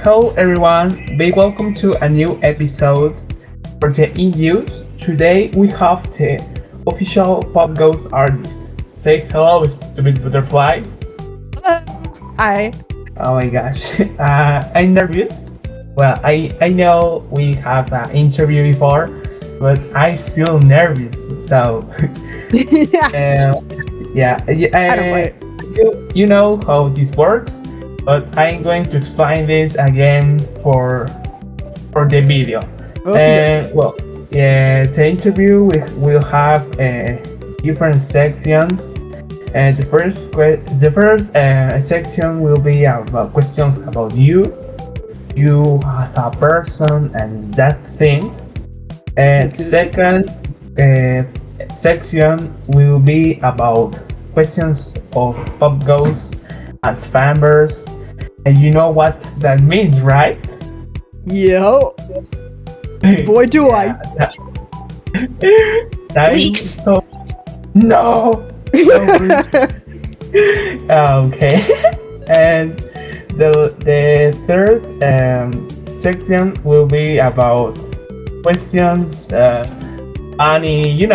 Hello everyone, big welcome to a new episode for the Indiews. Today we have the official POPGOES Artist. Say hello, StupidButterfly. Hello. Hi. Oh my gosh, I'm nervous. Well, I know we have an interview before, but I'm still nervous. So, yeah, I don't play. you know how this works, but I'm going to explain this again for the video. Okay. The interview will have different sections. The first section will be about questions about you as a person and that things. And second section will be about questions of POPGOES and Fanverse. And you know what that means, right? Yo. Boy, do I. Leaks. So, no. Okay. And the third section will be about questions, funny,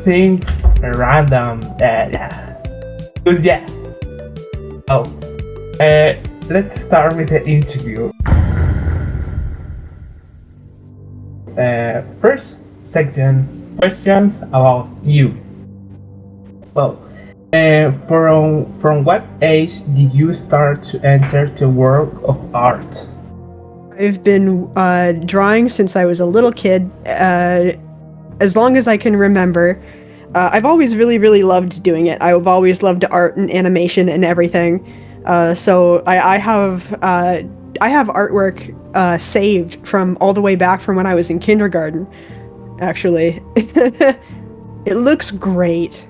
things random. Yes. Oh, let's start with the interview. First section, questions about you. Well, from what age did you start to enter the world of art? I've been drawing since I was a little kid, as long as I can remember. I've always really loved doing it. I've always loved art and animation and everything. So I have artwork saved from all the way back from when I was in kindergarten. Actually, it looks great.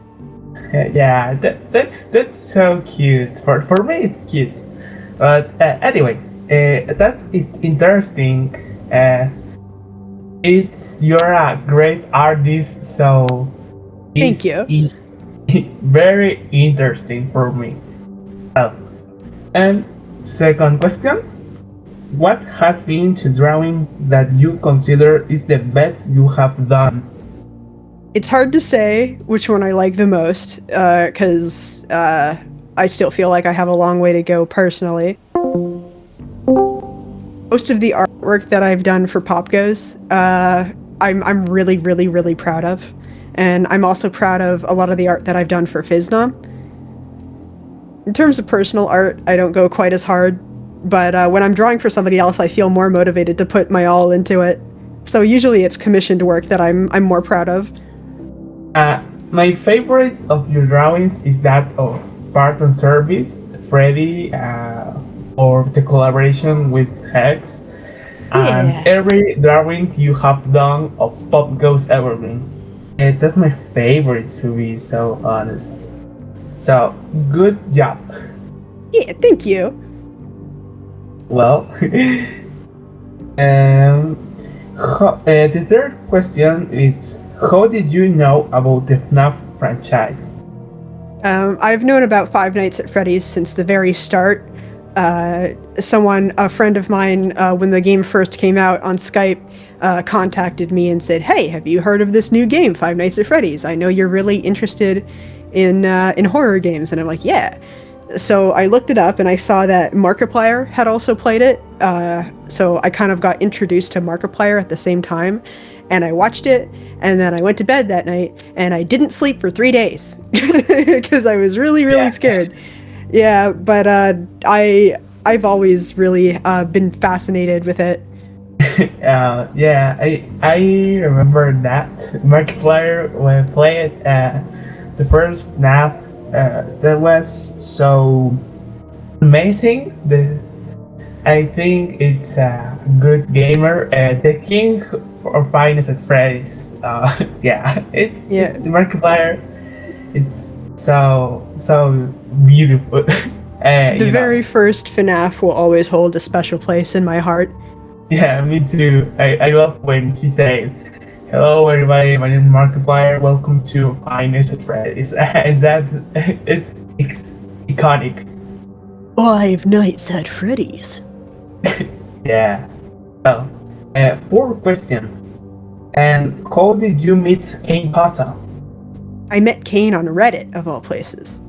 Yeah, that's so cute. For me, it's cute. But anyways, that's interesting. You're a great artist, so thank you. It's very interesting for me. And second question, what has been the drawing that you consider is the best you have done? It's hard to say which one I like the most, because I still feel like I have a long way to go personally. Most of the artwork that I've done for POPGOES, I'm really proud of. And I'm also proud of a lot of the art that I've done for Phisnom. In terms of personal art, I don't go quite as hard, but when I'm drawing for somebody else, I feel more motivated to put my all into it. So usually it's commissioned work that I'm more proud of. My favorite of your drawings is that of Part and Service, Freddy, or the collaboration with Hex, and every drawing you have done of POPGOES Evergreen. That's my favorite, to be so honest. So, good job. Yeah, thank you. Well, the third question is, how did you know about the Fnaf franchise? I've known about Five Nights at Freddy's since the very start. A friend of mine, when the game first came out on Skype, contacted me and said, "Hey, have you heard of this new game, Five Nights at Freddy's? I know you're really interested in horror games." And I'm like, "Yeah." So I looked it up and I saw that Markiplier had also played it. So I kind of got introduced to Markiplier at the same time, and I watched it. And then I went to bed that night and I didn't sleep for 3 days because I was really scared. Yeah, but I've always really been fascinated with it. I remember that Markiplier when I played the first Fnaf. That was so amazing. I think it's a good gamer. The king of finest at Freddy's. It's Markiplier. It's so beautiful. The very first FNAF will always hold a special place in my heart. Yeah, me too. I love when he said, "Hello everybody, my name is Markiplier. Welcome to Finest at Freddy's." And it's iconic. Five Nights at Freddy's. Yeah. Well, fourth question. And how did you meet Kane Carter? I met Kane on Reddit, of all places,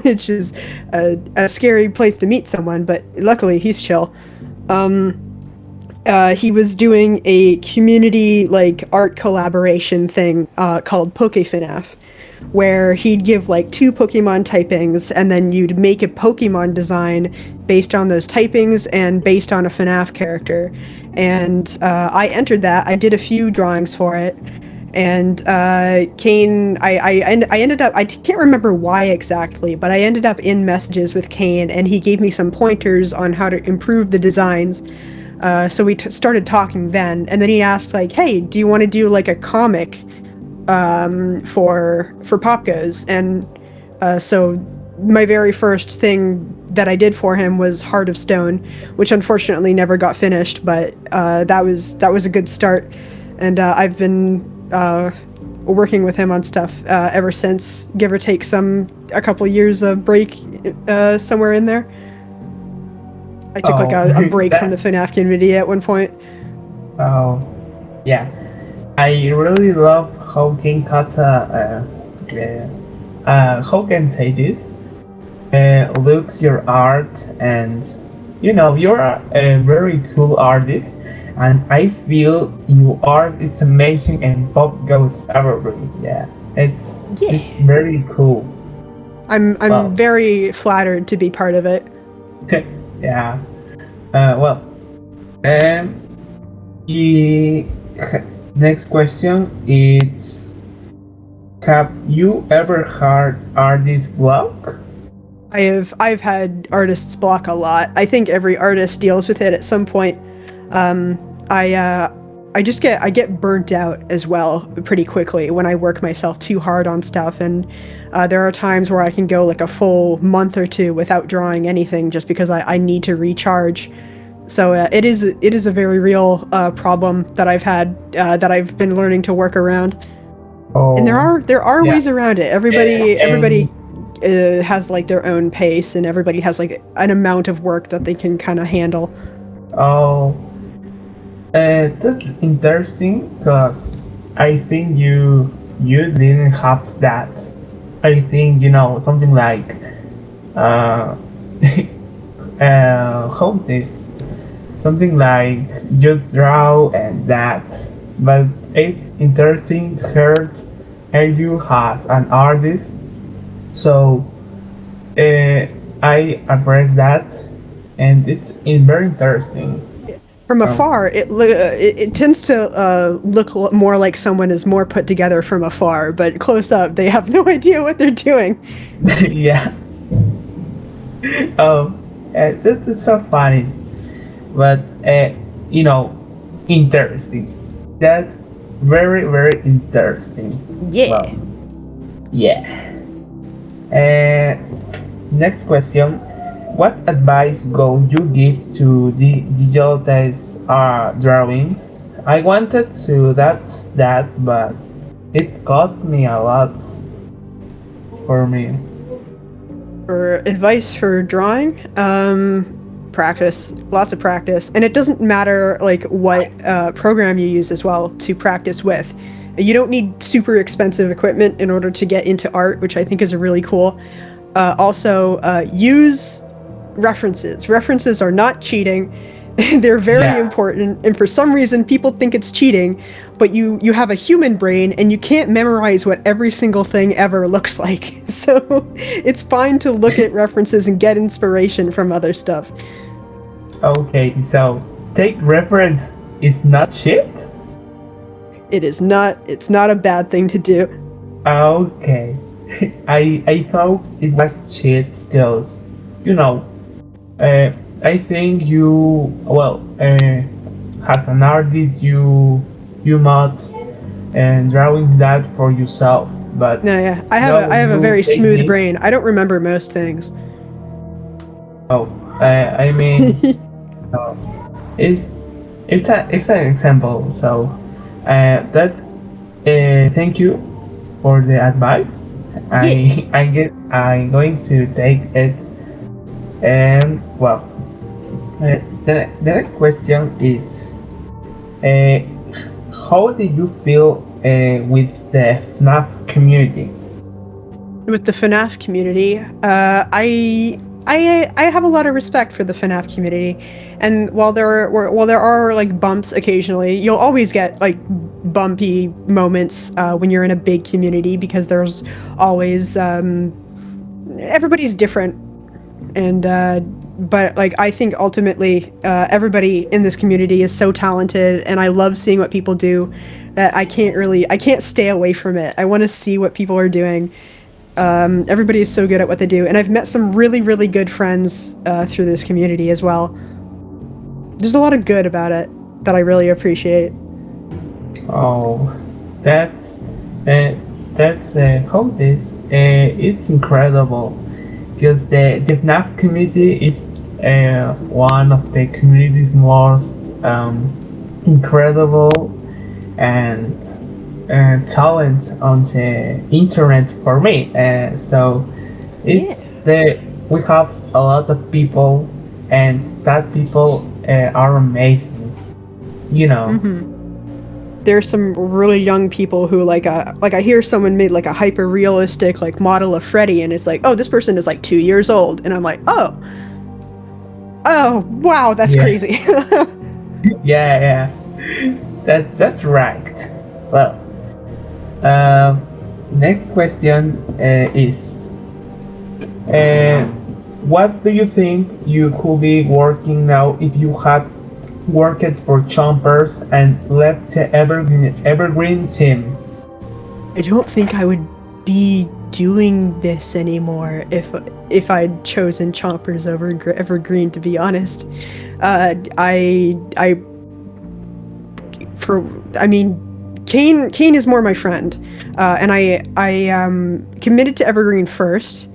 which is a scary place to meet someone, but luckily he's chill. He was doing a community like art collaboration thing called Fnaf, where he'd give like 2 Pokemon typings, and then you'd make a Pokemon design based on those typings and based on a Fnaf character. And I entered that. I did a few drawings for it. And Kane, I ended up, I can't remember why exactly, but I ended up in messages with Kane, and he gave me some pointers on how to improve the designs. So we started talking then, and then he asked like, "Hey, do you want to do like a comic for POPGOES?" And so my very first thing that I did for him was Heart of Stone, which unfortunately never got finished, but that was a good start, and I've been working with him on stuff ever since, give or take a couple years of break somewhere in there. I took like a break from the Fnaf community at one point. Oh, yeah. I really love how King Kata, how can I say this? Looks your art, and you're a very cool artist, and I feel your art is amazing and POPGOES Evergreen. Yeah, it's very cool. I'm very flattered to be part of it. Yeah. Well, the next question is: have you ever had artist block? I've had artists block a lot. I think every artist deals with it at some point. I get burnt out as well pretty quickly when I work myself too hard on stuff, and there are times where I can go like a full month or 2 without drawing anything just because I need to recharge. So it is a very real problem that I've had that I've been learning to work around. Oh, and there are ways around it. Everybody has like their own pace, and everybody has like an amount of work that they can kind of handle. Oh, that's interesting because I think you didn't have that. I think something like how this something like just draw and that. But it's interesting heard you as an artist, so I appraise that, and it's very interesting. From afar, it tends to look more like someone is more put together from afar, but close up, they have no idea what they're doing. Yeah. Oh, this is so funny, but interesting. That very very interesting. Yeah. Well, yeah. Next question. What advice would you give to the digitize drawings? I wanted to that, but it cost me a lot for me. For advice for drawing, practice, lots of practice, and it doesn't matter like what program you use as well to practice with. You don't need super expensive equipment in order to get into art, which I think is really cool. Also, use references. References are not cheating. They're very important, and for some reason people think it's cheating, but you have a human brain and you can't memorize what every single thing ever looks like. So it's fine to look at references and get inspiration from other stuff. Okay, so take reference is not shit? It's not a bad thing to do. Okay. I thought it was shit because I think as an artist you must and drawing that for yourself, but no, yeah, I have a very smooth brain. I don't remember most things. I mean it's an example, so thank you for the advice. I'm going to take it, and the next question is, uh, how did you feel with the FNAF community? With the FNAF community, I have a lot of respect for the FNAF community, and while there are like bumps occasionally, you'll always get like bumpy moments when you're in a big community because there's always everybody's different, and but like I think ultimately everybody in this community is so talented, and I love seeing what people do that I can't stay away from it. I want to see what people are doing. Everybody is so good at what they do, and I've met some really, really good friends through this community as well. There's a lot of good about it that I really appreciate. Oh, that's how this. It's incredible because the FNAF community is one of the community's most incredible and talent on the internet for me. So it's we have a lot of people, and that people are amazing. You know. Mm-hmm. There's some really young people who like I hear someone made like a hyper realistic like model of Freddy, and it's like, oh, this person is like 2 years old, and I'm like, oh wow, that's crazy. yeah, that's right. Well, next question is, what do you think you could be working now if you had worked for Chompers and left the Evergreen team? I don't think I would be doing this anymore if I'd chosen Chompers over Evergreen, to be honest. Kane is more my friend, and I committed to Evergreen first.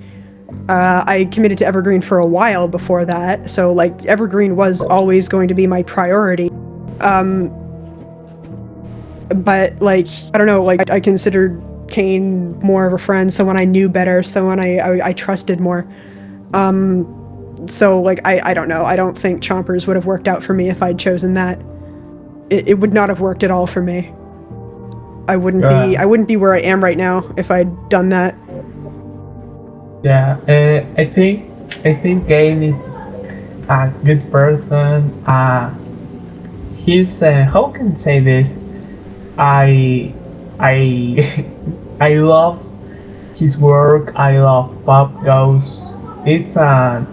I committed to Evergreen for a while before that, so like Evergreen was always going to be my priority. But like I don't know, like I considered Kane more of a friend, someone I knew better, someone I trusted more. So like I don't know. I don't think Chompers would have worked out for me if I'd chosen that. It would not have worked at all for me. I wouldn't be where I am right now if I'd done that. Yeah, I think Kane is a good person. He's how can I say this? I I love his work. I love POPGOES. It's an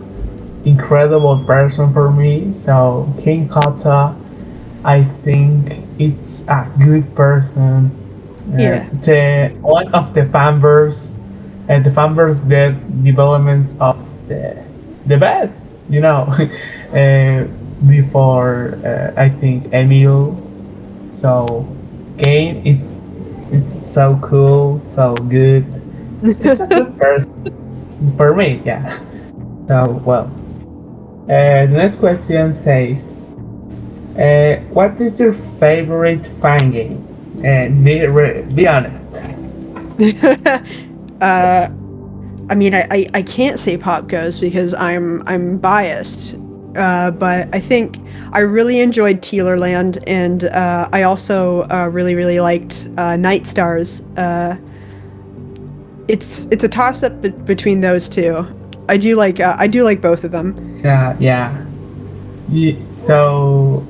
incredible person for me. So Kane Carter, I think it's a good person. The one of the Fanverse. And the Fanverse did developments of the bets, you know, before I think Emil. So Kane, it's so cool, so good. It's a good person for me, yeah. So well, the next question says, what is your favorite Fangame? And be honest. I mean, I can't say POPGOES because I'm biased, but I think I really enjoyed Tealerland, and I also really liked Night Stars. It's a toss up between those two. I do like both of them. Yeah. So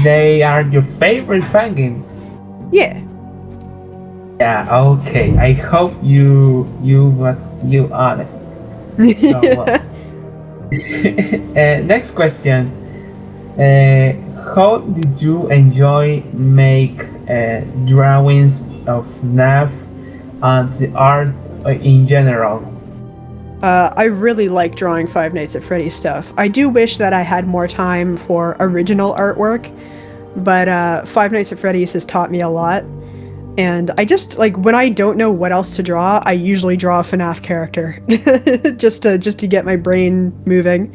they are your favorite Fangame? Yeah. Yeah, okay. I hope you honest. So, next question. How did you enjoy make drawings of Fnaf and the art in general? I really like drawing Five Nights at Freddy's stuff. I do wish that I had more time for original artwork, but Five Nights at Freddy's has taught me a lot. And I just, like, when I don't know what else to draw, I usually draw a Fnaf character. just to get my brain moving.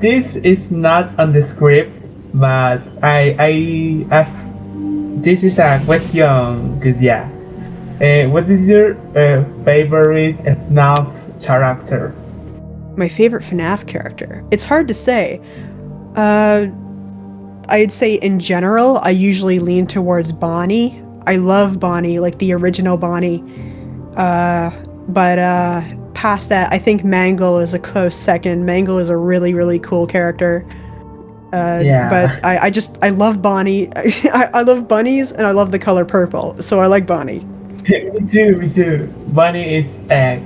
This is not on the script, but I as this is a question, because yeah. What is your favorite Fnaf character? My favorite FNAF character. It's hard to say. I'd say in general, I usually lean towards Bonnie. I love Bonnie, like the original Bonnie. But past that, I think Mangle is a close second. Mangle is a really, really cool character. But Yeah. I love Bonnie. I love bunnies and I love the color purple, so I like Bonnie. Me too, me too. Bunny, it's a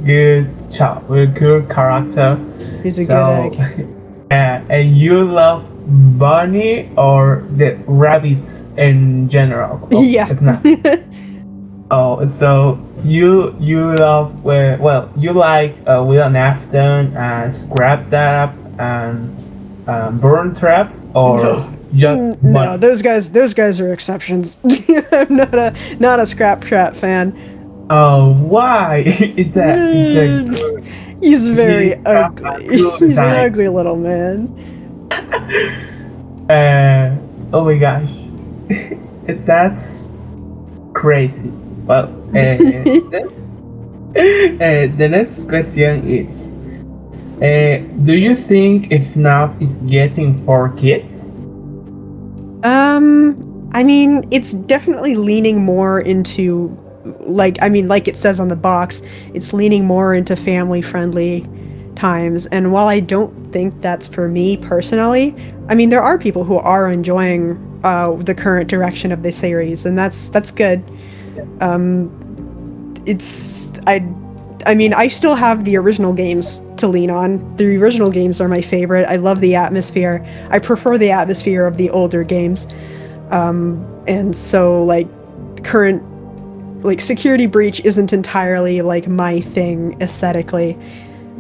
good child, a good character. He's a good So, egg. and you love bunny or the rabbits in general? Yeah. Not. Oh, so you love you like Will Afton and Scrap Trap and Burn Trap or No. just No, bunny? those guys are exceptions. I'm not a Scrap Trap fan. Oh, why? It's a good. He's He very got a ugly. cool He's an design. ugly little man. Oh my gosh, that's crazy. Well, the next question is: do you think FNAF is getting for kids? I mean, it's definitely leaning more into like it says on the box, it's leaning more into family friendly times. And while I don't think that's for me personally, I mean there are people who are enjoying the current direction of the series, and that's good. Um, it's I mean, I still have the original games to lean on. The original games are my favorite. I love the atmosphere. I prefer the atmosphere of the older games. And so like current like Security Breach isn't entirely like my thing aesthetically.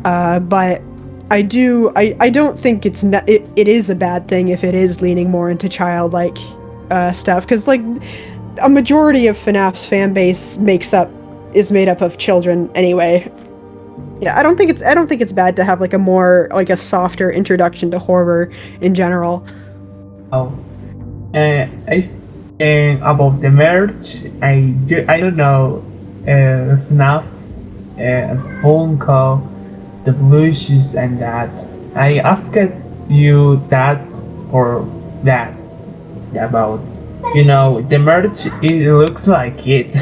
But I don't think it is a bad thing if it is leaning more into childlike stuff, because like a majority of FNAF's fan base is made up of children anyway. Yeah, I don't think it's bad to have like a softer introduction to horror in general. Oh, I and about the merch, I don't know. FNAF, Funko, the blushes and that. I asked you that for that about the merch. It looks like it.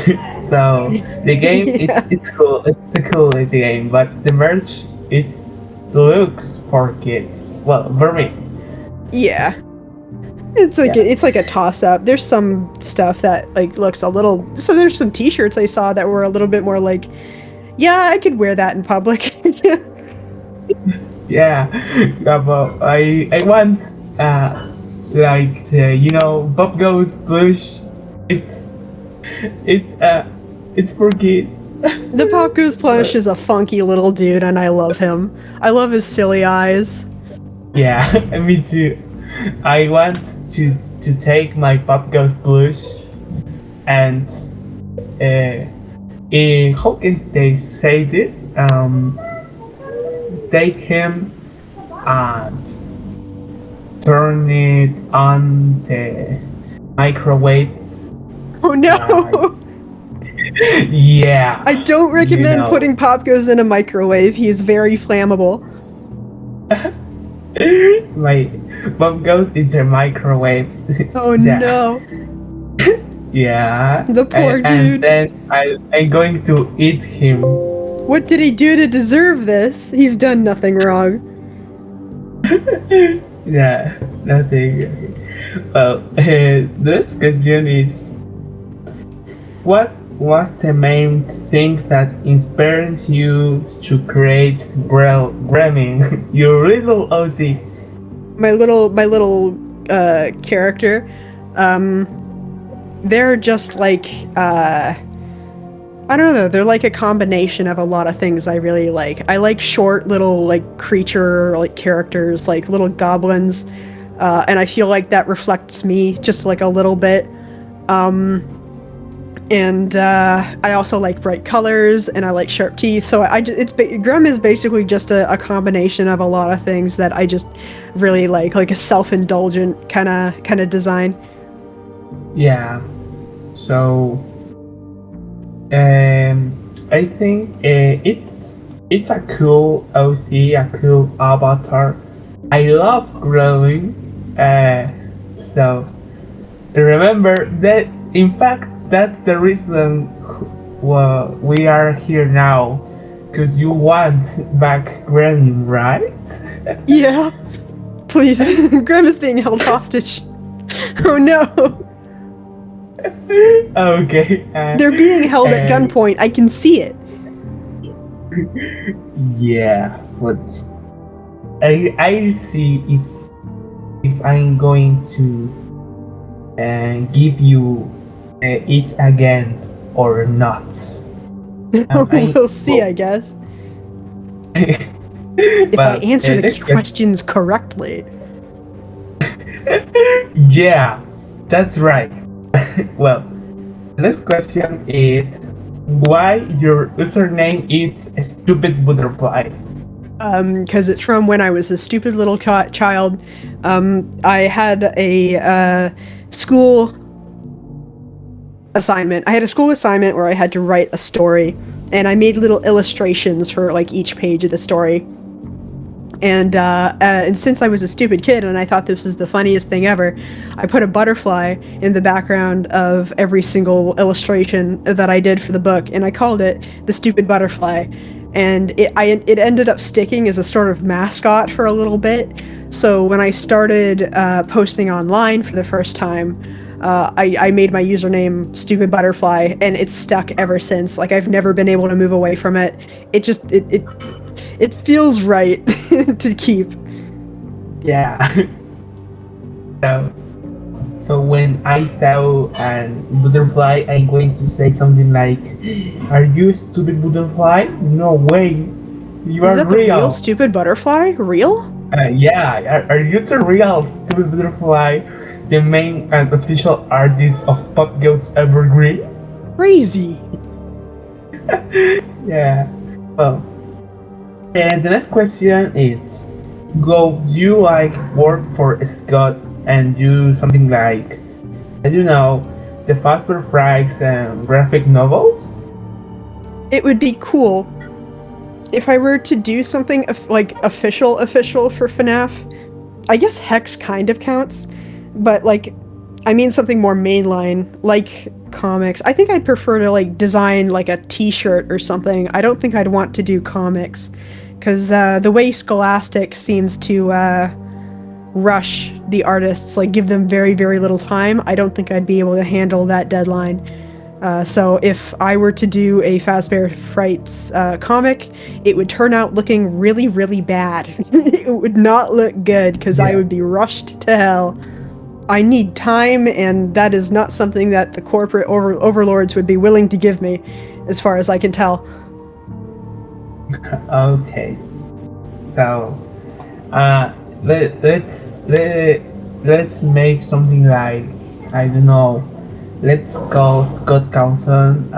So the game, Yeah. it's cool. It's a cool game, but the merch it's looks for kids. Well, for me. Yeah. Yeah. It's like a toss up. There's some stuff that like looks a little, so there's some t-shirts I saw that were a little bit more like, yeah, I could wear that in public. Yeah. Well, I once like POPGOES Blush. It's it's for kids. The POPGOES plush is a funky little dude and I love him. I love his silly eyes. Yeah, me too. I want to take my POPGOES Blush and how can they say this? Take him and turn it on the microwave. Oh no! Yeah. I don't recommend putting POPGOES in a microwave. He's very flammable. My mom goes in the microwave. Oh Yeah. no! Yeah. The poor and dude. then I'm going to eat him. What did he do to deserve this? He's done nothing wrong. Yeah, nothing. Well, the next question is, what was the main thing that inspires you to create Gremlin, your little Ozzy? My little character. They're just like I don't know, they're like a combination of a lot of things I really like. I like short little like creature like characters, like little goblins, and I feel like that reflects me just like a little bit. And I also like bright colors and I like sharp teeth. So Grum is basically just a combination of a lot of things that I just really like a self-indulgent kind of design. Yeah. So I think it's a cool OC, a cool avatar. I love growing. So remember that. In fact, that's the reason we are here now. Cause you want back growing, right? Yeah. Please. Grim is being held hostage. Oh no. Okay. They're being held at gunpoint. I can see it. Yeah, but I see if I'm going to give you it again or not. We'll see, I guess. If I answer the questions correctly. Yeah, that's right. Well, the next question is why your username is StupidButterfly? Because it's from when I was a stupid little child. I had a school assignment. I had a school assignment where I had to write a story, and I made little illustrations for like each page of the story. And since I was a stupid kid and I thought this was the funniest thing ever, I put a butterfly in the background of every single illustration that I did for the book, and I called it the Stupid Butterfly. And it ended up sticking as a sort of mascot for a little bit. So when I started posting online for the first time, I made my username Stupid Butterfly, and it's stuck ever since. Like, I've never been able to move away from it. It feels right to keep. Yeah. So when I saw a butterfly, I'm going to say something like, "Are you a stupid butterfly? No way, you are Is that real." The real Stupid Butterfly? Real? Yeah. Are you the real stupid butterfly, the main and official artist of POPGOES Evergreen? Crazy. Yeah. Well, and the next question is, would you like work for Scott and do something like, I don't know, the Fazbear Frights and graphic novels? It would be cool if I were to do something like official for Fnaf. I guess Hex kind of counts, but like, I mean something more mainline, like comics. I think I'd prefer to like design like a t-shirt or something. I don't think I'd want to do comics, because the way Scholastic seems to rush the artists, like give them very, very little time, I don't think I'd be able to handle that deadline. So if I were to do a Fazbear Frights comic, it would turn out looking really, really bad. It would not look good, because I would be rushed to hell. I need time, and that is not something that the corporate overlords would be willing to give me, as far as I can tell. Okay. So, let's make something like, I don't know, let's call Scott Cawthon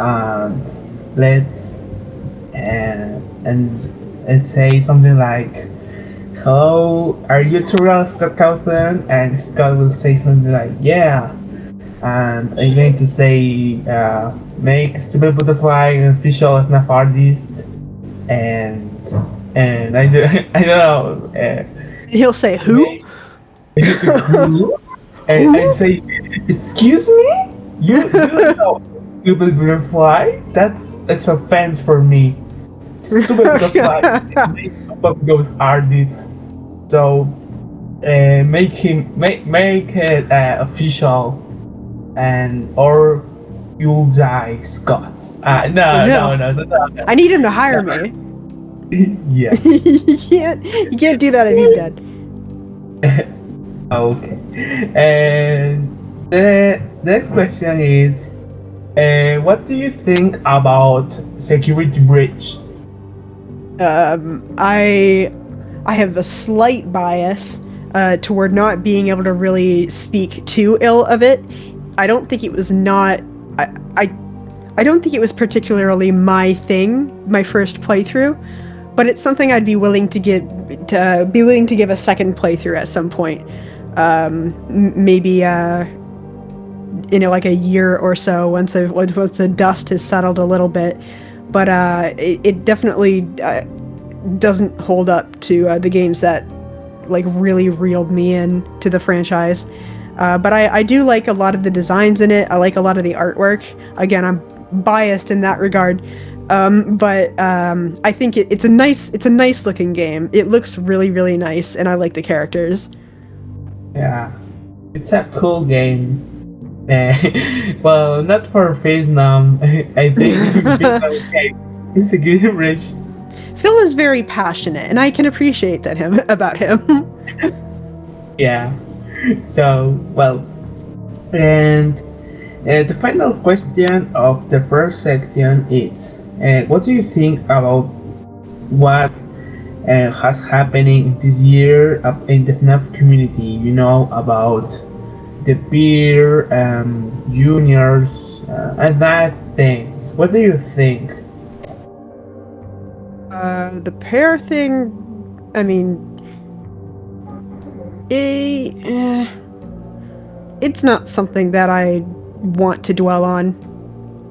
and let's say something like, "Hello, are you the real Scott Cawthon?" And Scott will say something like, "Yeah." And I'm going to say, "Make Stupid Butterfly an official Fnaf artist," and I don't know. And he'll say, "Who?" Who? And I'd say, "Excuse me? You don't know Stupid Butterfly? That's offense for me. Stupid Butterfly make POPGOES artist. So make it official, and or you'll die, Scott." No. I need him to hire me. Yeah. You can't do that if he's dead. Okay. And the next question is, what do you think about security breach? I have a slight bias toward not being able to really speak too ill of it. I don't think it was I don't think it was particularly my thing, my first playthrough, but it's something I'd be willing to give a second playthrough at some point. Maybe in like a year or so, once the dust has settled a little bit. But it definitely doesn't hold up to the games that like really reeled me in to the franchise. But I do like a lot of the designs in it. I like a lot of the artwork. Again, I'm biased in that regard. But I think it's a nice looking game. It looks really, really nice, and I like the characters. Yeah, it's a cool game. Well, not for Phisnom. I think Phisnom is a good bridge. Phil is very passionate, and I can appreciate that about him. Yeah. So, well, and the final question of the first section is, what do you think about what has happening this year in the Fnaf community? You know, about the peer juniors and that things. What do you think? The pair thing, I mean, it's not something that I want to dwell on.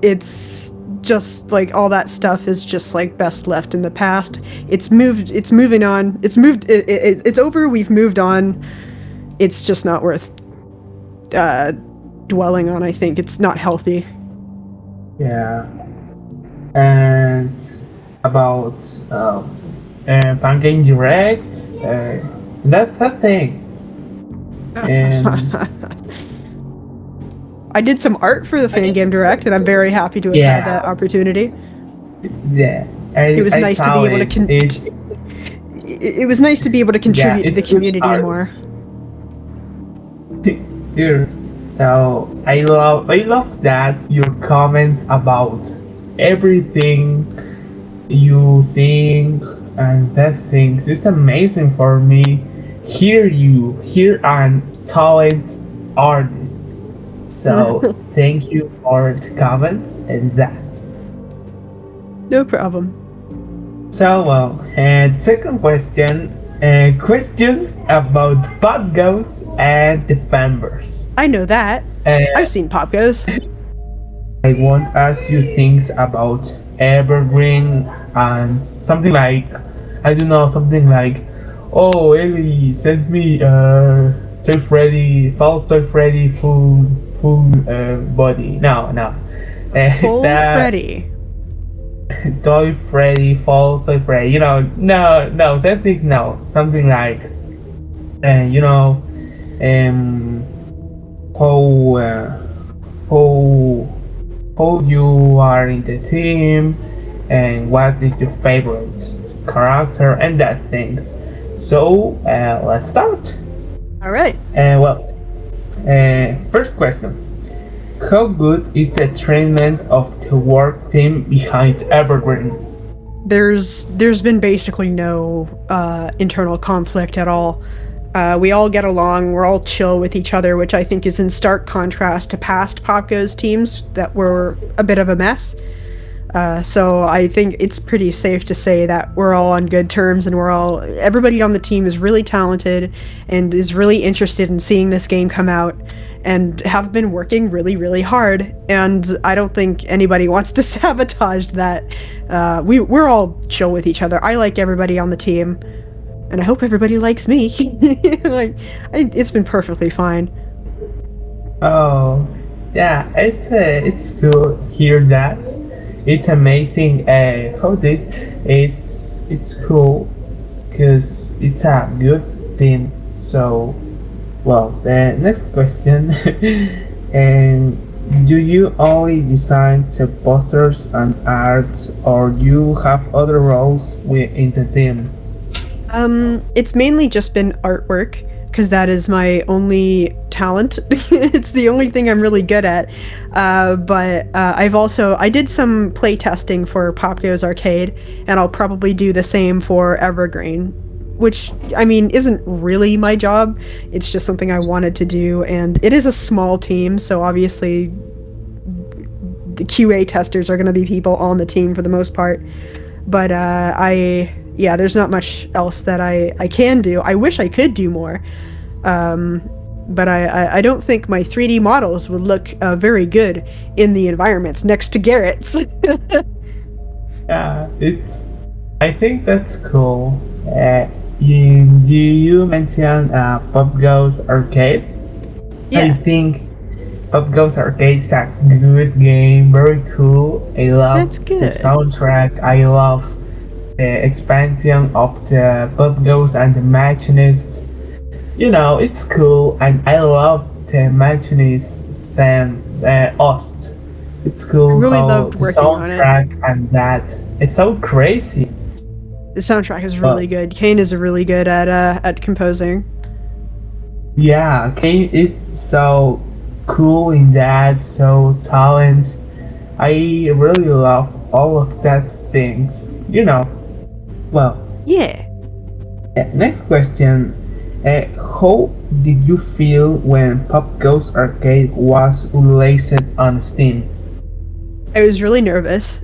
It's just like all that stuff is just like best left in the past. It's moving on. It's over. We've moved on. It's just not worth dwelling on. I think it's not healthy. Yeah. And about Fangame Direct, that things. And I did some art for the Fangame Direct, and I'm very happy to have had that opportunity. Yeah, it was nice to be able to. It was nice to be able to contribute to the community more. Sure. So I love that your comments about everything you think and that things. It's amazing for me. Hear an talent artist. So thank you for the comments and that. No problem. So well, and second question, questions about POPGOES and the Fanverse. I know that. I've seen POPGOES. I want to ask you things about Evergreen and something like, I don't know, something like, oh, ELLIE sent me Toy Freddy, false Toy Freddy, full body. No. Full Freddy. Toy Freddy, false Toy Freddy. You know, no, that thing's no. Something like, you know, how you are in the team and what is your favorite character and that things. So let's start. All right. First question. How good is the treatment of the work team behind Evergreen? There's been basically no internal conflict at all. We all get along, we're all chill with each other, which I think is in stark contrast to past POPGOES teams that were a bit of a mess. So I think it's pretty safe to say that we're all on good terms, and everybody on the team is really talented and is really interested in seeing this game come out and have been working really, really hard. And I don't think anybody wants to sabotage that. We're all chill with each other. I like everybody on the team, and I hope everybody likes me. It's been perfectly fine. Oh, yeah, it's good to hear that. It's amazing how this it's cool because it's a good thing. So, well, the next question, and do you only design the posters and arts, or you have other roles in the team? It's mainly just been artwork, because that is my only talent. It's the only thing I'm really good at. But I did some play testing for POPGOES Arcade, and I'll probably do the same for Evergreen, which, I mean, isn't really my job. It's just something I wanted to do, and it is a small team, so obviously the QA testers are going to be people on the team for the most part. But there's not much else that I can do. I wish I could do more. But I don't think my 3D models would look very good in the environments next to Garrett's. Yeah, I think that's cool. You mentioned PopGoES Arcade. I Yeah, think PopGoES Arcade is a good game, very cool. I love that's the good. soundtrack. I love the expansion of the PopGoES and the Machinist. You know, it's cool, and I love the Machinist than Ost. It's I cool really how loved the working on it. soundtrack and that it's so crazy. The soundtrack is But really good. Kane is really good at composing. yeah, Kane is so cool in that, so talented. I really love all of that things. You know, well, Yeah. next question. How did you feel when Pop Goes Arcade was released on Steam? I was really nervous.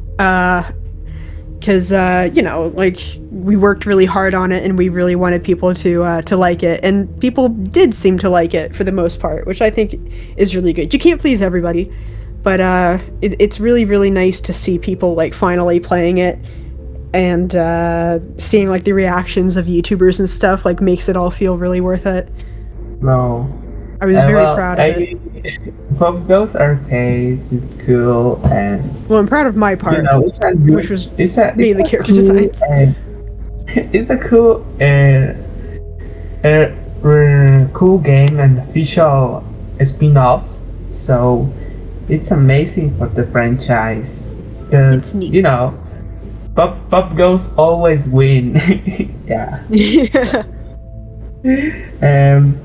Because like we worked really hard on it, and we really wanted people to like it, and people did seem to like it for the most part, which I think is really good. You can't please everybody, but it's really nice to see people like finally playing it, and seeing like the reactions of YouTubers and stuff like makes it all feel really worth it. No. I was very Well, proud of it. I Pop Goes Arcade. It's cool, and Well, I'm proud of my you part, know, it's a which good. was It's mainly a character cool designs. it's a cool cool game and official spin-off. So it's amazing for the franchise It's because neat. you know Pop Goes always win. Yeah. Yeah. Um.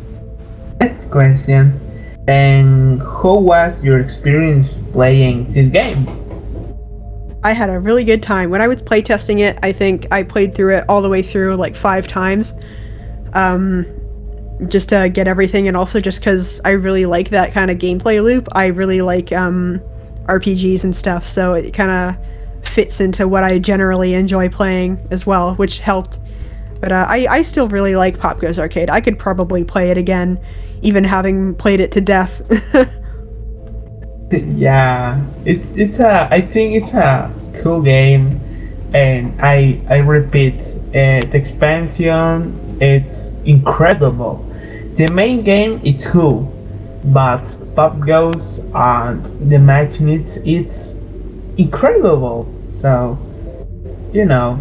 Next question. And how was your experience playing this game? I had a really good time. When I was playtesting it, I think I played through it all the way through like 5 times. Um, just to get everything, and also just because I really like that kind of gameplay loop. I really like RPGs and stuff, so it kind of fits into what I generally enjoy playing as well, which helped. But I still really like PopGoES Arcade. I could probably play it again, even having played it to death. Yeah, it's a. I think it's a cool game, and I repeat, the expansion it's incredible. The main game it's cool, but Pop Goes and the match it's incredible. So you know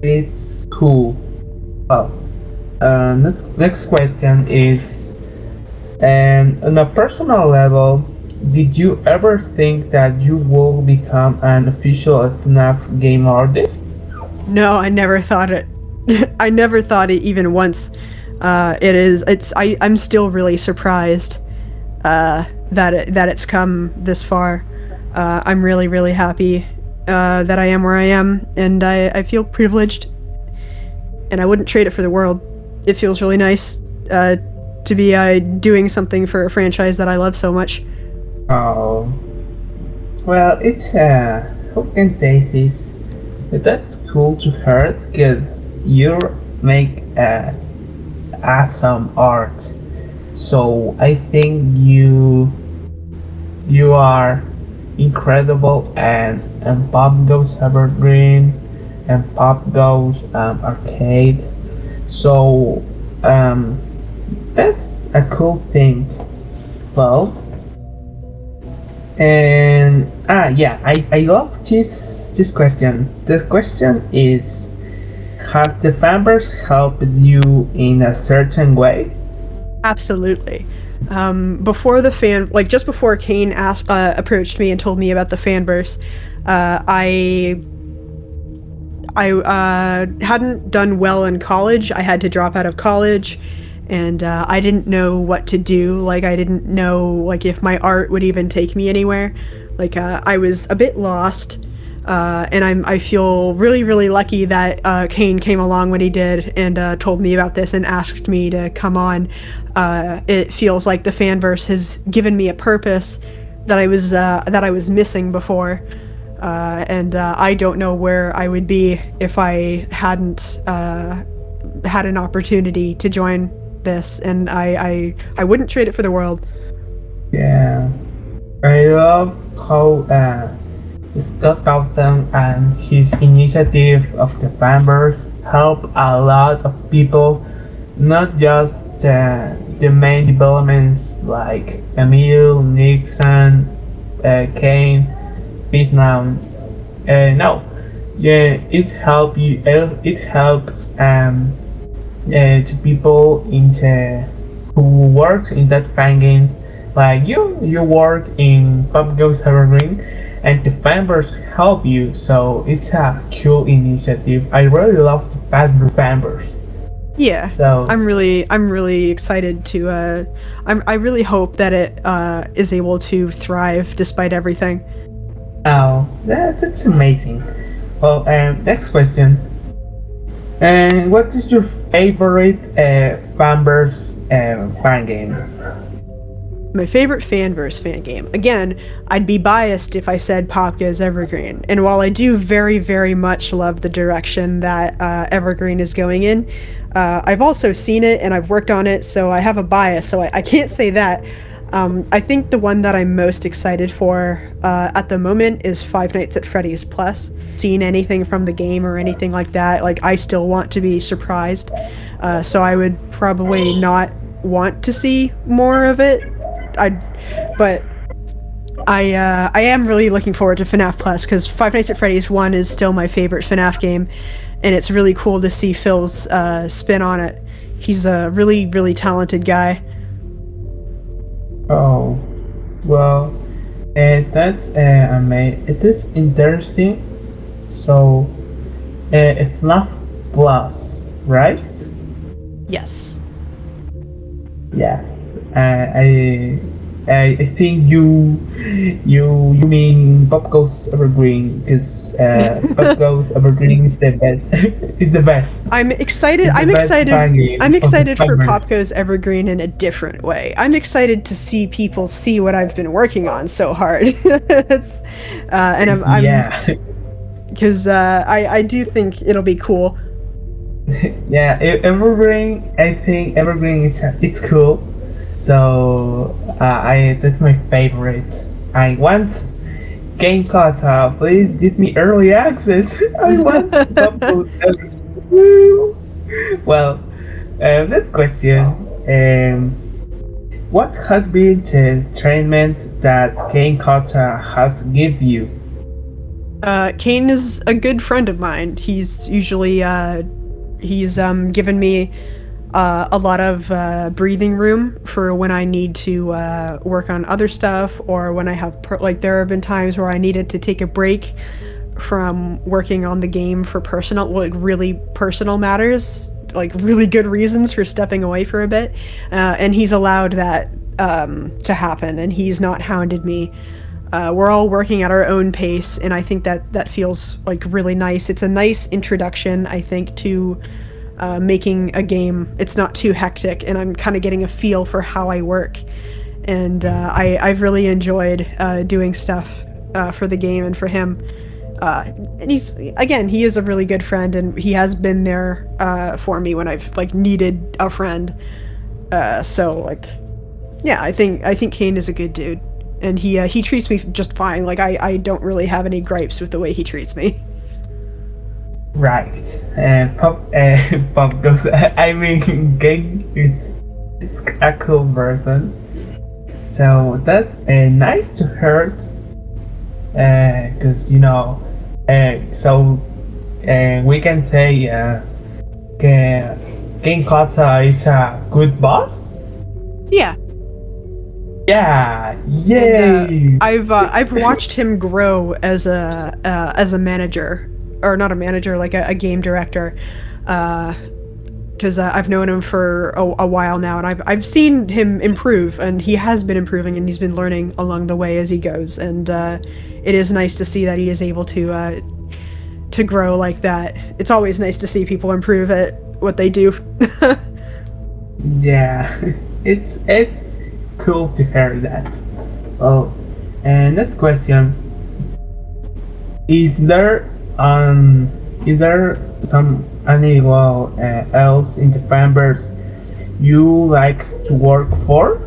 it's cool. Well, next question is, and on a personal level, did you ever think that you will become an official Fnaf game artist? No, I never thought it. I never thought it even once. It is. It's. I'm still really surprised that it's come this far. I'm really happy that I am where I am, and I feel privileged, and I wouldn't trade it for the world. It feels really nice to be doing something for a franchise that I love so much. Oh, well, it's hope and thesis. But that's cool to hear because you make awesome art. So I think you are incredible, and Pop Goes Evergreen and Pop Goes Arcade. So that's a cool thing. Well, and yeah, I love this question. The question is, has the Fanverse helped you in a certain way? Absolutely. Before the just before Kane approached me and told me about the Fanverse, I hadn't done well in college. I had to drop out of college, and I didn't know what to do. Like, I didn't know like if my art would even take me anywhere. Like, I was a bit lost. And I feel really lucky that Kane came along when he did, and told me about this and asked me to come on. It feels like the Fanverse has given me a purpose that I was missing before, and I don't know where I would be if I hadn't had an opportunity to join this, and I wouldn't trade it for the world. Yeah, I love how Scott Cawthon and his initiative of the Fanverse help a lot of people, not just the main developments like Emil, Nixon, Kane, Phisnom. No, yeah, It helps to people who works in that fan games like you work in POPGOES Evergreen and the fanverse help you, so it's a cool initiative. I really love the Fazbear fanverse. Yeah, So I'm really excited to. I really hope that it is able to thrive despite everything. oh, that's amazing. Well, next question. And what is your favorite fanverse fan game? My favorite Fanverse fan game. Again, I'd be biased if I said POPGOES Evergreen. And while I do very, very much love the direction that Evergreen is going in, I've also seen it and I've worked on it, so I have a bias, so I can't say that. I think the one that I'm most excited for at the moment is Five Nights at Freddy's Plus. Seen anything from the game or anything like that, like I still want to be surprised. So I would probably not want to see more of it. But I am really looking forward to FNAF Plus because Five Nights at Freddy's 1 is still my favorite FNAF game, and it's really cool to see Phil's spin on it. He's a really, really talented guy. Oh, well, that's amazing. It is interesting. So, it's not plus, right? Yes. Yes. I think you mean POPGOES Evergreen because POPGOES Evergreen is the best. Is the best. I'm excited. It's the I'm best excited. fan game I'm of the excited for Fanverse. POPGOES Evergreen in a different way. I'm excited to see people see what I've been working on so hard. it's, and I'm Yeah. because I do think it'll be cool. Yeah, Evergreen. I think Evergreen is it's cool. So that's my favorite. I want Kane Carter. Please give me early access. I want POPGOES Evergreen. Woo! Well, next question. What has been the treatment that Kane Carter has give you? Kane is a good friend of mine. He's usually he's given me a lot of breathing room for when I need to work on other stuff, or when I have like there have been times where I needed to take a break from working on the game for personal, like really personal matters, like really good reasons for stepping away for a bit, and he's allowed that to happen, and he's not hounded me. We're all working at our own pace, and I think that feels like really nice. It's a nice introduction, I think, to making a game. It's not too hectic, and I'm kind of getting a feel for how I work. And I've really enjoyed doing stuff for the game and for him. And he is a really good friend, and he has been there for me when I've like needed a friend. So like, yeah, I think Kane is a good dude. And he treats me just fine. Like I don't really have any gripes with the way he treats me. Right. Pop goes. I mean, Gang. It's a cool person. So that's nice to hear. Because we can say King Carter is a good boss. Yeah. Yeah, yay! And, I've watched him grow as a manager, or not a manager, like a game director, because I've known him for a while now, and I've seen him improve, and he has been improving, and he's been learning along the way as he goes, and it is nice to see that he is able to grow like that. It's always nice to see people improve at what they do. Yeah, it's cool to hear that. Well, and next question: Is there some anyone else in the Fanverse you like to work for?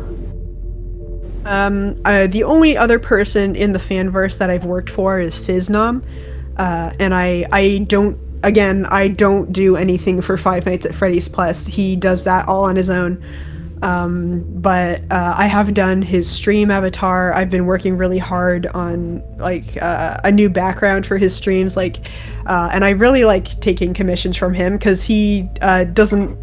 The only other person in the Fanverse that I've worked for is Phisnom, and I don't. Again, I don't do anything for Five Nights at Freddy's Plus. He does that all on his own. But I have done his stream avatar. I've been working really hard on like a new background for his streams, like, and I really like taking commissions from him because he doesn't.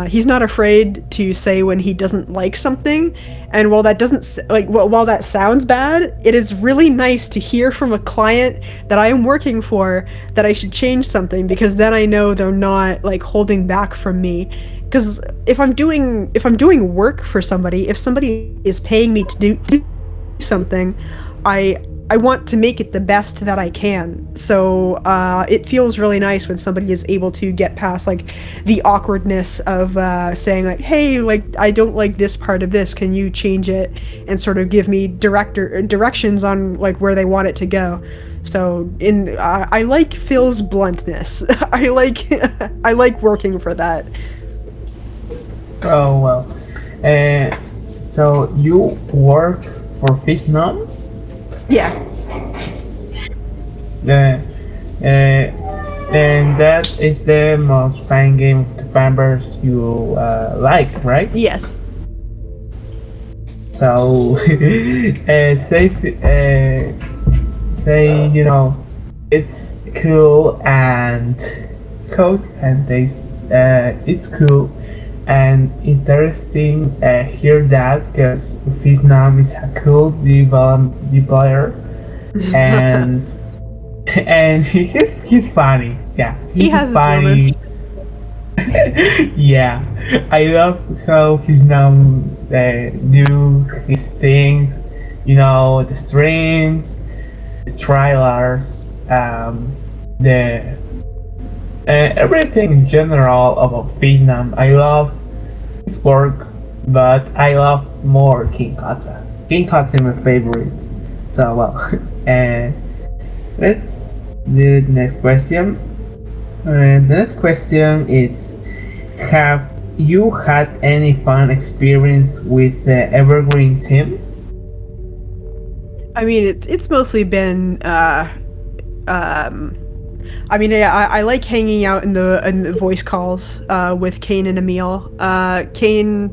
He's not afraid to say when he doesn't like something, and while that doesn't while that sounds bad, it is really nice to hear from a client that I am working for that I should change something, because then I know they're not like holding back from me. Because if I'm doing work for somebody, if somebody is paying me to do something, I want to make it the best that I can. So it feels really nice when somebody is able to get past like the awkwardness of saying like, hey, like I don't like this part of this, can you change it, and sort of give me directions on like where they want it to go. So I like Phil's bluntness. I like working for that. Oh well. So you work for Phisnom? Yeah. And that is the most fun game of the Fanverse you like, right? Yes. So, say you know, it's cool and code and it's cool and interesting hear that because Phisnom is a cool developer and and he's funny. Yeah, He has funny. his moments. Yeah, I love how Phisnom do his things. You know, the streams, the trailers, the everything in general about Phisnom. I love his work, but I love more King Carter. King Carter is my favorite. So well, let's do the next question. The next question is: have you had any fun experience with the Evergreen team? I mean, it's mostly been. I mean, I like hanging out in the voice calls with Kane and Emil. Kane,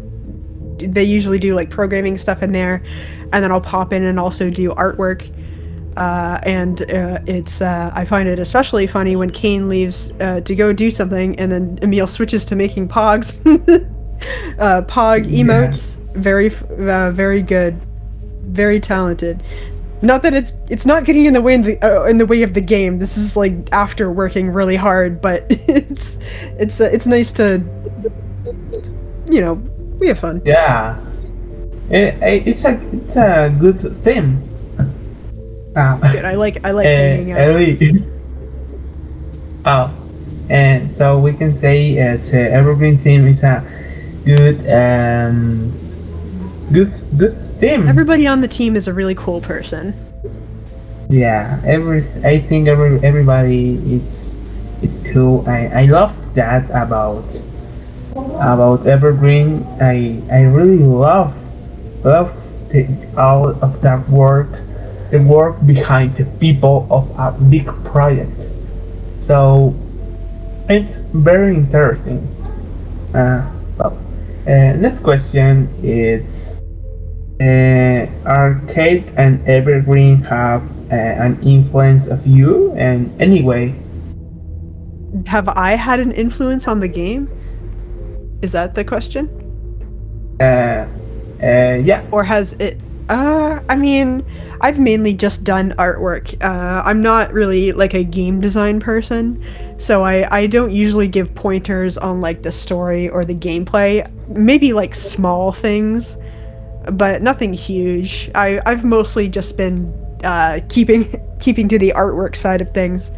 they usually do like programming stuff in there, and then I'll pop in and also do artwork. It's I find it especially funny when Kane leaves to go do something, and then Emil switches to making pogs, pog emotes. Yeah. Very good, very talented. Not that it's not getting in the way in the way of the game. This is like after working really hard, but it's nice to, you know, we have fun. Yeah, it's a good thing. Good. I like hanging out. ELLIE. Oh, and so we can say the Evergreen theme is a good good theme. Everybody on the team is a really cool person. Yeah, I think everybody it's cool. I love that about Evergreen. I really love all of that work, the work behind the people of a big project. So it's very interesting. Next question is: Arcade and Evergreen have an influence of you in any way? Have I had an influence on the game? Is that the question? Yeah. Or has it? I mean, I've mainly just done artwork. I'm not really like a game design person, so I don't usually give pointers on like the story or the gameplay. Maybe like small things, but nothing huge. I've mostly just been keeping to the artwork side of things.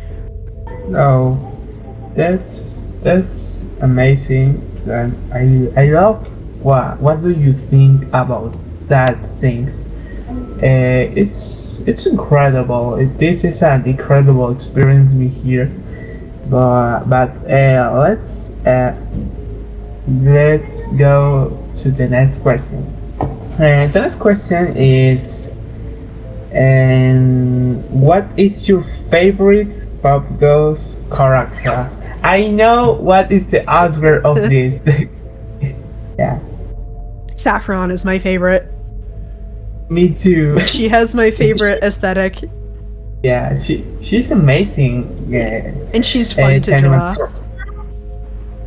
Oh, that's amazing. And I love what do you think about that things? It's incredible. This is an incredible experience we hear. But let's go to the next question. The next question is, what is your favorite POPGOES character? I know what is the answer of this. Yeah, Saffron is my favorite. me too. She has my favorite aesthetic. Yeah, she's amazing. Yeah, And she's fun to draw.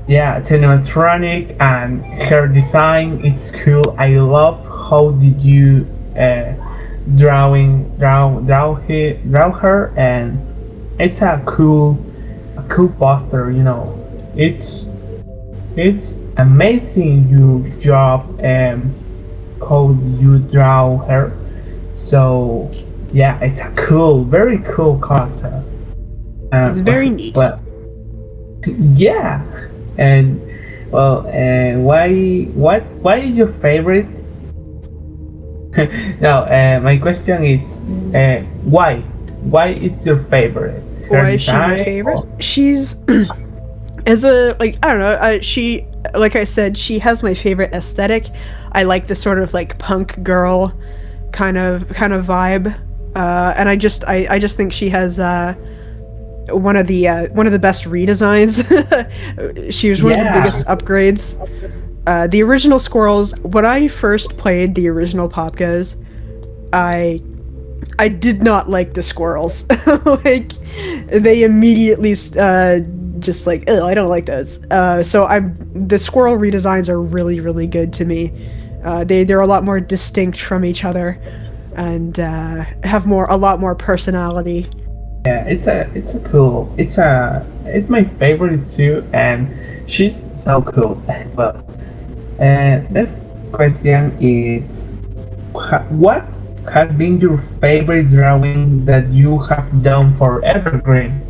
Yeah, it's animatronic and her design. It's cool. I love how did you draw her, and it's a cool poster. You know, it's amazing your job and how did you draw her. So yeah, it's a very cool concept. It's very neat. Well, yeah, and well, and why is your favorite? No, my question is, why it's your favorite? Her Why is she my design favorite? or- She's as a I don't know. She, like I said, she has my favorite aesthetic. I like the sort of like punk girl kind of vibe, and I just think she has one of the best redesigns. She was one of the Yeah. biggest upgrades. The original squirrels. When I first played the original POPGOES, I did not like the squirrels. Like, they immediately just like, I don't like those. So the squirrel redesigns are really good to me. They're a lot more distinct from each other, and have a lot more personality. Yeah, it's my favorite too, and she's so cool. Well, next question is, what has been your favorite drawing that you have done for Evergreen?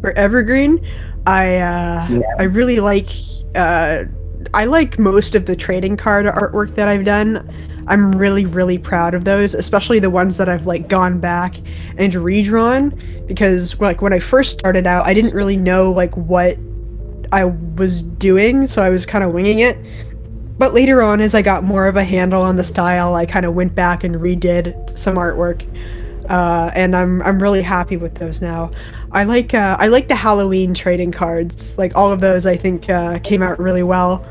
For Evergreen, I really like I like most of the trading card artwork that I've done. I'm really proud of those, especially the ones that I've like gone back and redrawn, because like when I first started out, I didn't really know like what I was doing, so I was kind of winging it. But later on, as I got more of a handle on the style, I kind of went back and redid some artwork, and I'm really happy with those now. I like the Halloween trading cards. Like all of those, I think came out really well.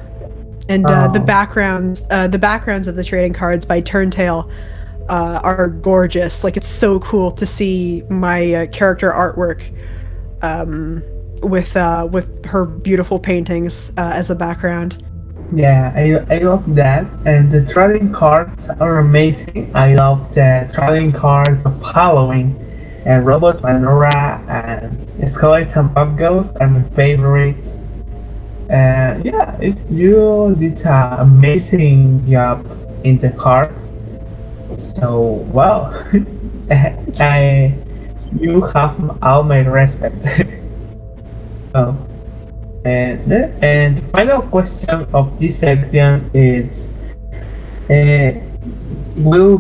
And the backgrounds of the trading cards by Turntail are gorgeous. Like, it's so cool to see my character artwork with her beautiful paintings as a background. Yeah, I love that, and the trading cards are amazing. I love the trading cards of Halloween, and Robot Manora and Skeleton POPGOES are my favorites. Yeah, you did an amazing job in the cards. So well, you have all my respect. Oh. And the final question of this section is, will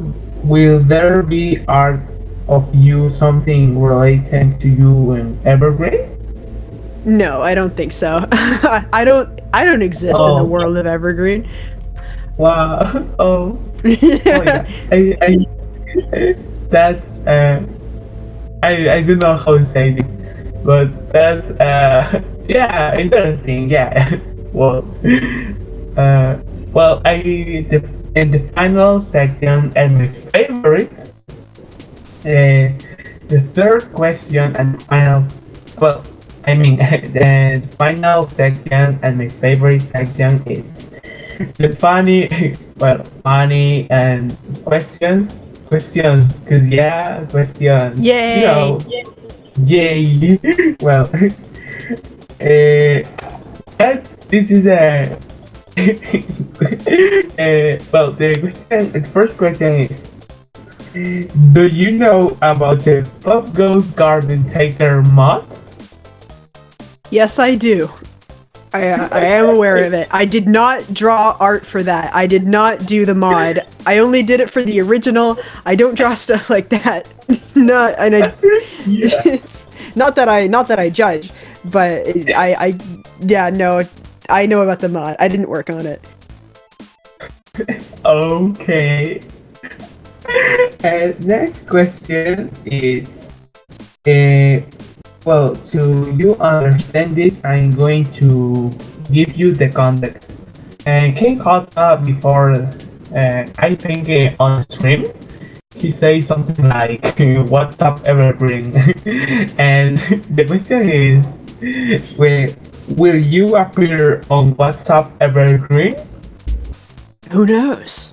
there be art of you, something related to you in Evergreen? No, I don't think so. I don't exist in the world of Evergreen. Wow. Oh. Oh yeah. That's I don't know how to say this, but that's yeah, interesting. Yeah. Well, well, in the final section and my favorite, the third question and final. Well, I mean, the final section and my favorite section is the funny and questions, cause yeah, questions. Yay! You know, yay. Well, this is a. Well, the first question is: do you know about the POPGOES Garden Taker mod? Yes, I do. I am aware of it. I did not draw art for that. I did not do the mod. I only did it for the original. I don't draw stuff like that. It's not that I judge, but I know about the mod. I didn't work on it. Okay. And next question is, uh, well, to you understand this, I'm going to give you the context. King Carter before, I think on stream, he says something like, "What's up, Evergreen?" And the question is, will you appear on What's up, Evergreen? Who knows?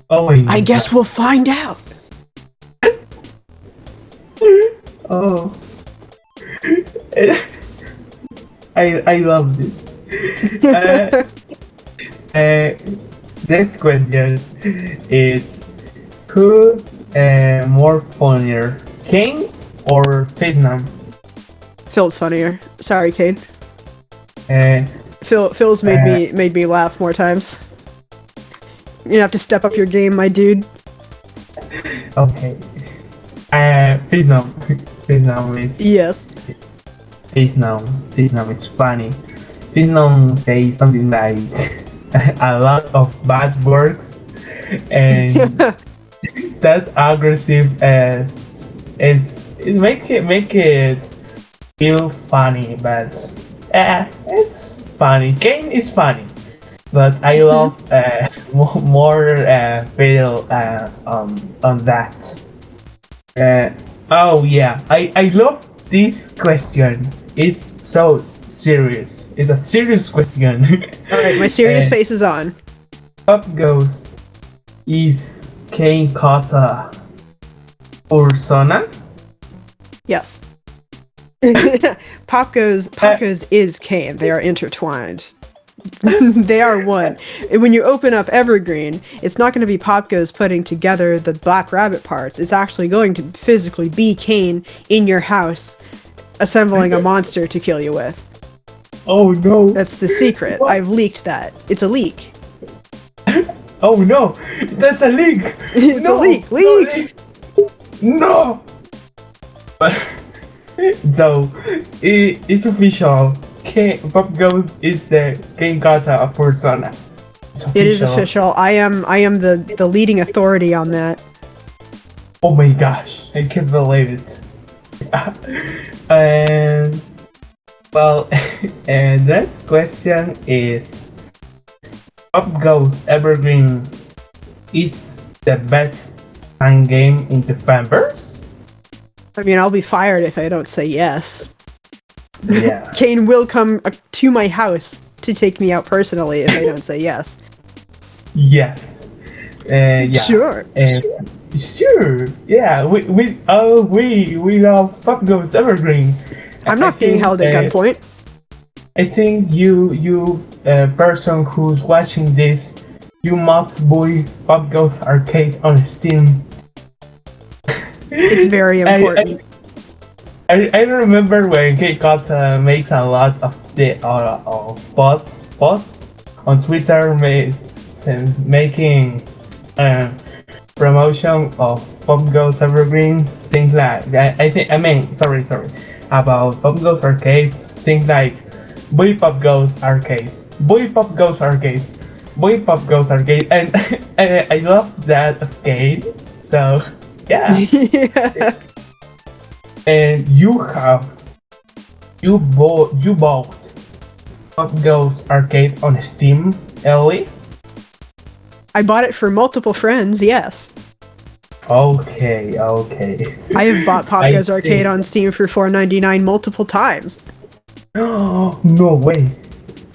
Oh my I guess God. we'll find out. Oh, I love this. Uh, uh, Next question is, who's more funnier, Kane or Phisnom? Phil's funnier. Sorry, Kane. Uh, Phil's made me laugh more times. You have to step up your game, my dude. okay. Phisnom. Phisnom is Yes. Phisnom is funny. Phisnom says something like a lot of bad words, and that aggressive. It make it feel funny, but it's funny. Kane is funny, but I love more feel on that. Oh yeah, I love this question. It's so serious. It's a serious question. Alright, my serious face is on. POPGOES is Kane Carter Fursona? Yes. POPGOES is Kane. They are intertwined. They are one. When you open up Evergreen, it's not going to be POPGOES putting together the Black Rabbit parts. It's actually going to physically be Kane in your house, assembling a monster to kill you with. Oh no! That's the secret. What? I've leaked that. It's a leak. Oh no! That's a leak! It's a leak. Leaks! No! So, it's official. POPGOES is the Kane Carter of Fursona. It is official. I am the leading authority on that. Oh my gosh, I can't believe it. And well, and next question is, POPGOES Evergreen is the best game in the Fanverse? I mean, I'll be fired if I don't say yes. Yeah. Kane will come to my house to take me out personally if I don't say yes. Yes. Yeah. Sure. Sure. Yeah. We love POPGOES Evergreen. I'm not being held at gunpoint. I think you person who's watching this, you must buy POPGOES Arcade on Steam. It's very important. I remember when Kane Carter makes a lot of the posts on Twitter, making promotion of POPGOES Evergreen, things like that. Sorry, about POPGOES Arcade, things like buy POPGOES Arcade, buy POPGOES Arcade, buy POPGOES Arcade, and I love that arcade. So yeah. Yeah. And you bought POPGOES Arcade on Steam, ELLIE? I bought it for multiple friends, yes. Okay. I have bought POPGOES Arcade think- on Steam for $4.99 multiple times. No way.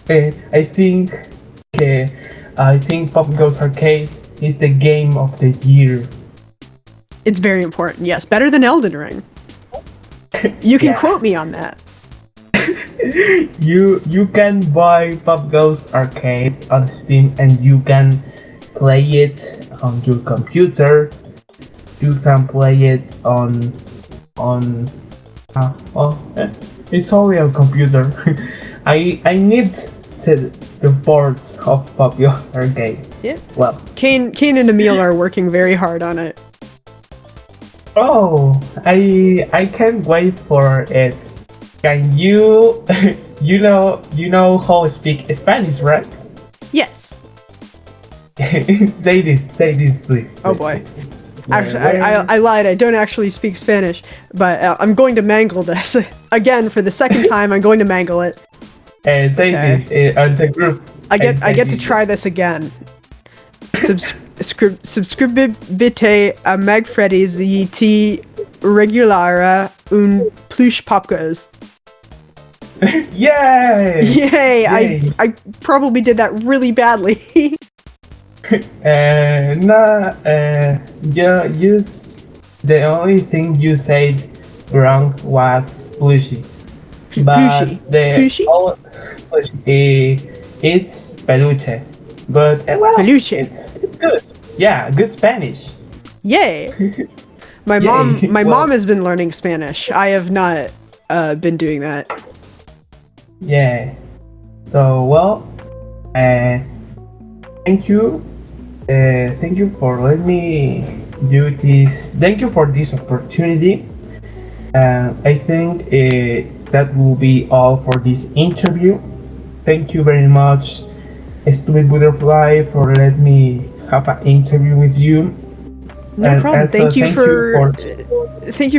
I think POPGOES Arcade is the game of the year. It's very important, yes. Better than Elden Ring. You can Yeah. quote me on that. You can buy POPGOES Arcade on Steam and you can play it on your computer. You can play it on it's only on computer. I need the ports of POPGOES Arcade. Yeah. Well, Kane and Emil are working very hard on it. oh, I can't wait for it. Can you you know how to speak Spanish, right? Yes. Say this, please. Oh Please, boy. please, please. Actually, I lied. I don't actually speak Spanish, but I'm going to mangle this again for the second time. I'm going to mangle it. Say Okay. this on the group. I get to try this again. Subscribite a Magfreddy's T regulara un plus POPGOES. Yay! Yay! I probably did that really badly. The only thing you said wrong was plushy. But Plushy. Plushy? It's peluche. But well, Peluche. it's good. Yeah, good Spanish. Yay! My Yay. mom has been learning Spanish. I have not been doing that. Yeah. So well, thank you. Thank you for letting me do this. Thank you for this opportunity. I think that will be all for this interview. Thank you very much, StupidButterfly, for letting me have an interview with you. No problem. Thank you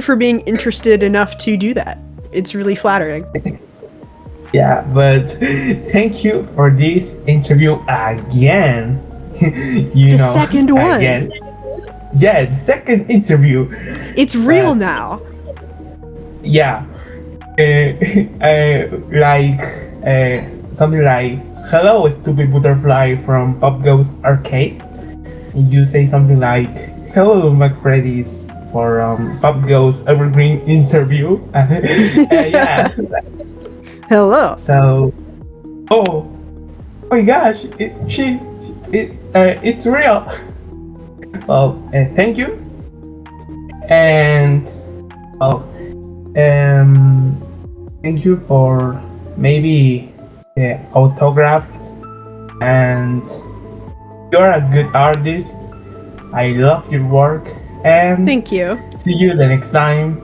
for being interested enough to do that. It's really flattering. Yeah, but thank you for this interview again. The second one. Again. Yeah, the second interview. It's real now. Yeah. Something like, "Hello, stupid butterfly from POPGOES Arcade." You say something like, "Hello, McFreddy's for POPGOES Evergreen interview." Yeah. Hello. So, oh my gosh, it's real. Well, thank you, and thank you for maybe the autograph, and you're a good artist. I love your work, and Thank you. see you the next time.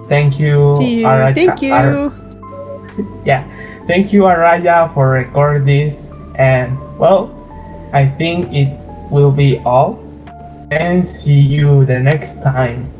Thank you. See you. Araya. Thank you. Yeah, thank you, Araya, for recording this. And well, I think it will be all. And see you the next time.